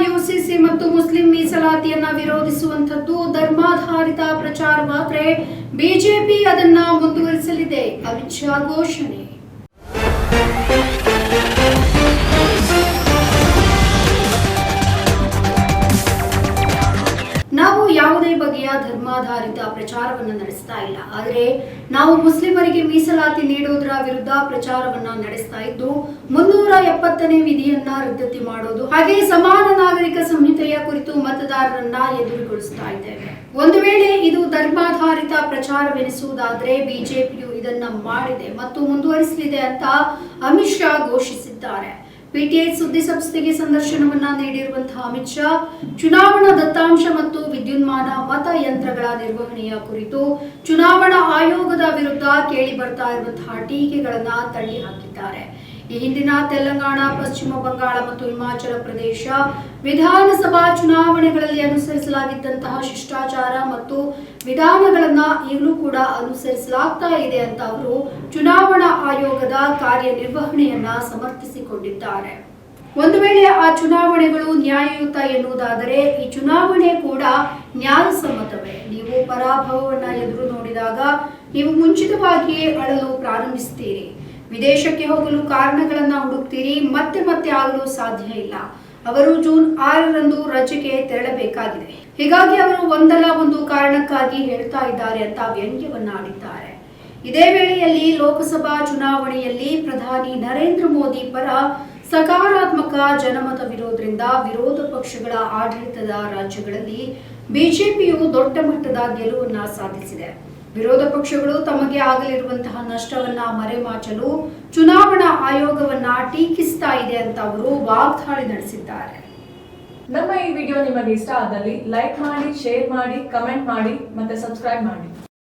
UCC ಮತ್ತು Muslim ಮೀಸಲಾತಿಯನ್ನ ವಿರೋಧಿಸುವಂತದ್ದು ಧರ್ಮಾಧಾರಿತ ಪ್ರಚಾರವಾದರೆ BJP ಅದನ್ನ ಮುಂದುವರಿಸಲಿದೆ. ಅಮಿತ್ ಶಾ ಘೋಷಣೆ. ನಾವು ಯಾವುದೇ ಬಗೆಯ ಧರ್ಮಾಧಾರಿತ ಪ್ರಚಾರವನ್ನು ನಡೆಸ್ತಾ ಇಲ್ಲ. ಆದರೆ ನಾವು ಮುಸ್ಲಿಮರಿಗೆ ಮೀಸಲಾತಿ ನೀಡುವುದರ ವಿರುದ್ಧ ಪ್ರಚಾರವನ್ನ ನಡೆಸ್ತಾ ಇದ್ದು 370ನೇ ವಿಧಿಯನ್ನ ರದ್ದತಿ ಮಾಡೋದು ಹಾಗೆ ಸಮಾನ ನಾಗರಿಕ ಸಂಹಿತೆಯ ಕುರಿತು ಮತದಾರರನ್ನ ಎದುರುಗೊಳಿಸ್ತಾ ಇದ್ದೇವೆ. ಒಂದು ವೇಳೆ ಇದು ಧರ್ಮಾಧಾರಿತ ಪ್ರಚಾರವೆನಿಸುವುದಾದರೆ ಬಿಜೆಪಿಯು ಇದನ್ನ ಮಾಡಿದೆ ಮತ್ತು ಮುಂದುವರಿಸಲಿದೆ ಅಂತ ಅಮಿತ್ ಶಾ ಘೋಷಿಸಿದ್ದಾರೆ. ಪಿಟಿಐ ಸುದ್ದಿ ಸಂಸ್ಥೆಗೆ ಸಂದರ್ಶನವನ್ನ ನೀಡಿರುವಂತಹ ಅಮಿತ್ ಶಾ ಚುನಾವಣಾ ದತ್ತಾಂಶ ಮತ್ತು ವಿದ್ಯುನ್ಮಾನ ಮತಯಂತ್ರಗಳ ನಿರ್ವಹಣೆಯ ಕುರಿತು ಚುನಾವಣಾ ಆಯೋಗದ ವಿರುದ್ಧ ಕೇಳಿ ಬರ್ತಾ ಇರುವಂತಹ ಟೀಕೆಗಳನ್ನ ತಳ್ಳಿ ಹಾಕಿದ್ದಾರೆ. ಈ ಹಿಂದಿನ ತೆಲಂಗಾಣ, ಪಶ್ಚಿಮ ಬಂಗಾಳ ಮತ್ತು ಹಿಮಾಚಲ ಪ್ರದೇಶ ವಿಧಾನಸಭಾ ಚುನಾವಣೆಗಳಲ್ಲಿ ಅನುಸರಿಸಲಾಗಿದ್ದಂತಹ ಶಿಷ್ಟಾಚಾರ ಮತ್ತು ವಿಧಾನಗಳನ್ನ ಈಗಲೂ ಕೂಡ ಅನುಸರಿಸಲಾಗ್ತಾ ಇದೆ ಅಂತ ಅವರು ಚುನಾವಣಾ ಆಯೋಗದ ಕಾರ್ಯನಿರ್ವಹಣೆಯನ್ನ ಸಮರ್ಥಿಸಿಕೊಂಡಿದ್ದಾರೆ. ಒಂದು ವೇಳೆ ಆ ಚುನಾವಣೆಗಳು ನ್ಯಾಯಯುತ ಎನ್ನುವುದಾದರೆ ಈ ಚುನಾವಣೆ ಕೂಡ ನ್ಯಾಯಸಮ್ಮತವೇ. ನೀವು ಪರಾಭವವನ್ನ ಎದುರು ನೋಡಿದಾಗ ನೀವು ಮುಂಚಿತವಾಗಿಯೇ ಅಳಲು ಪ್ರಾರಂಭಿಸುತ್ತೀರಿ. ವಿದೇಶಕ್ಕೆ ಹೋಗಲು ಕಾರಣಗಳನ್ನ ಹುಡುಕ್ತೀರಿ. ಮತ್ತೆ ಆಗಲು ಸಾಧ್ಯ ಇಲ್ಲ. ಅವರು ಜೂನ್ 6ರಂದು ರಜೆಗೆ ತೆರಳಬೇಕಾಗಿದೆ. ಹೀಗಾಗಿ ಅವರು ಒಂದಲ್ಲ ಒಂದು ಕಾರಣಕ್ಕಾಗಿ ಹೇಳ್ತಾ ಇದ್ದಾರೆ ಅಂತ ವ್ಯಂಗ್ಯವನ್ನ ಆಡಿದ್ದಾರೆ. ಇದೇ ವೇಳೆಯಲ್ಲಿ ಲೋಕಸಭಾ ಚುನಾವಣೆಯಲ್ಲಿ ಪ್ರಧಾನಿ ನರೇಂದ್ರ ಮೋದಿ ಪರ ಸಕಾರಾತ್ಮಕ ಜನಮತವಿರೋದ್ರಿಂದ ವಿರೋಧ ಪಕ್ಷಗಳ ಆಡಳಿತದ ರಾಜ್ಯಗಳಲ್ಲಿ ಬಿಜೆಪಿಯು ದೊಡ್ಡ ಮಟ್ಟದ ಗೆಲುವನ್ನ ಸಾಧಿಸಿದೆ. ವಿರೋಧ ಪಕ್ಷಗಳು ತಮಗೆ ಆಗಲಿರುವಂತಹ ನಷ್ಟವನ್ನ ಮರೆಮಾಚಲು ಚುನಾವಣಾ ಆಯೋಗವನ್ನ ಟೀಕಿಸ್ತಾ ಇದೆ ಅಂತ ಅವರು ವಾಗ್ದಾಳಿ ನಡೆಸಿದ್ದಾರೆ. ನಮ್ಮ ಈ ವಿಡಿಯೋ ನಿಮಗೆ ಇಷ್ಟ ಆದಲ್ಲಿ ಲೈಕ್ ಮಾಡಿ, ಶೇರ್ ಮಾಡಿ, ಕಮೆಂಟ್ ಮಾಡಿ ಮತ್ತೆ ಸಬ್ಸ್ಕ್ರೈಬ್ ಮಾಡಿ.